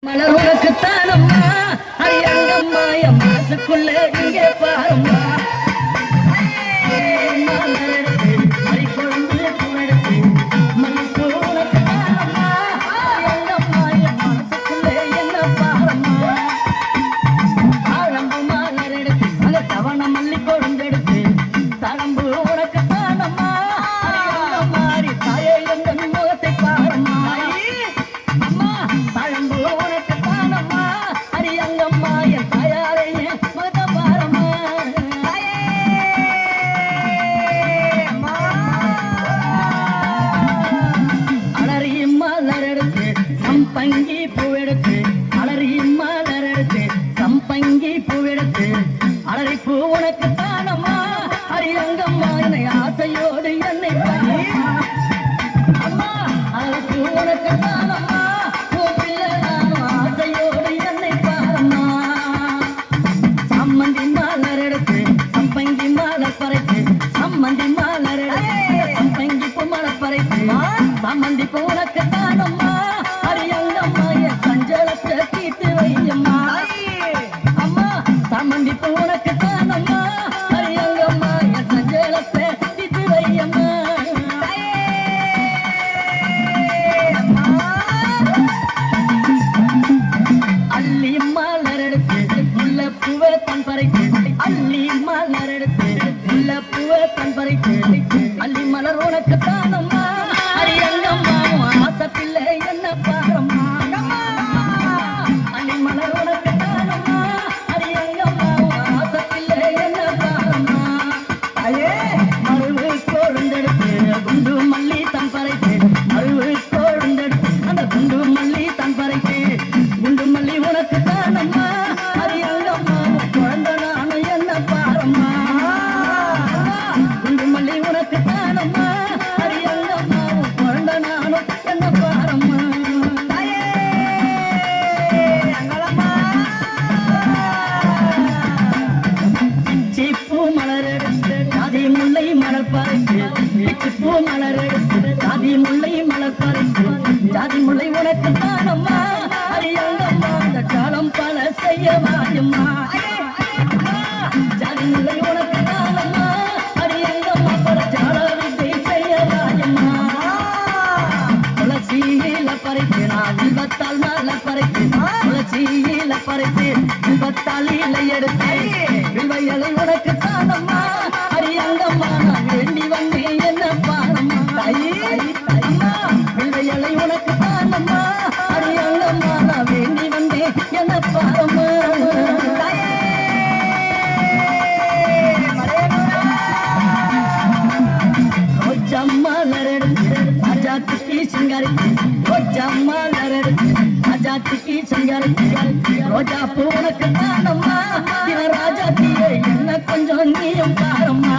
மலர் உனக்குத்தானம்மா அரியங்கம்மா என் மனசுக்குள்ள இங்கே பாரம்மா சம்பங்கி பூவெடுத்து அலறி மலர் எடுத்து சம்பங்கி பூவெடுத்து அலறி பூ உனக்கு தானம்மா அரியங்கம்மா என்னை ஆசையோடு என்னை அம்மா அலறி பூ உனக்கு தானம்மா பிள்ளை நானும் ஆசையோடு என்னை பாரம்மா சம்மந்தி மலர் எடுத்து சம்பங்கி மலர் பறைத்து சம்மந்தி மலர் எடுத்து சம்பங்கி பூ மலர் பறைத்து சம்மந்தி பூ உனக்கு தானம்மா சமந்திப்பு உனக்கு தானம்மா அரியங்கம்மா என் சஞ்சலத்தை தீர்த்து வையம்மா அள்ளி மலர் எடுத்து முல்ல பூவை தன் பறைத்து அள்ளி மலர் எடுத்து முல்ல பூவை தன் பறைத்து அள்ளி மலர் உனக்கு தானம்மா அரியங்கம்மா ஆசை பிள்ளை என்ன பாரம்மா அள்ளி மலர் உனக்கு குண்டு மல்லி தன் பறைத்து மறுவு கோழுந்தெடுத்து அந்த குண்டு மல்லி தன் பறைத்து குண்டு மல்லி உனக்கு தானம்மா அரியங்கம்மா குழந்தை நானும் என்ன பாரம்மா குண்டு மல்லி உனக்கு தானம்மா அரியங்கம்மா குழந்தை நானும் என்ன பாரம்மா சிப்பூ மலர் எடுத்து ஜாதி முல்லை மலர் பறைத்து பூ மலர் எடுத்து ஜாதி முல்லை மலர் பறித்து ஜாதி முல்லை உனக்கு தானம்மா அரியங்கம்மா அந்த காலம் பல செய்ய வாயம்மா ஜாதி முல்லை உனக்கு தானம்மா அரியங்கம்மா பல ஜால வித்தை செய்ய வாயம்மா துளசியில பறித்து நான் வில்வத்தால் மலர் பறித்து துளசியில பறித்து வில்வத்தால் இலை எடுத்து வில்வையலை உனக்கு தானம்மா அரியங்கம்மா நான் வேண்டி வந்தேன் வில்வையலை உனக்கு தானம்மா அரியங்கம்மா நான் வேண்டி வந்தேன் என்ன பாரம்மா ரோஜம்மலர் எடுத்து ராஜாத்துக்கு சிங்காரித்து ரோஜம்மலர் எடுத்து ராஜாத்துக்கு சிங்காரித்து ரோஜா பூ உனக்கு தானம்மா ராஜாத்தியே என்ன கொஞ்சம் நீயும் பாரம்மா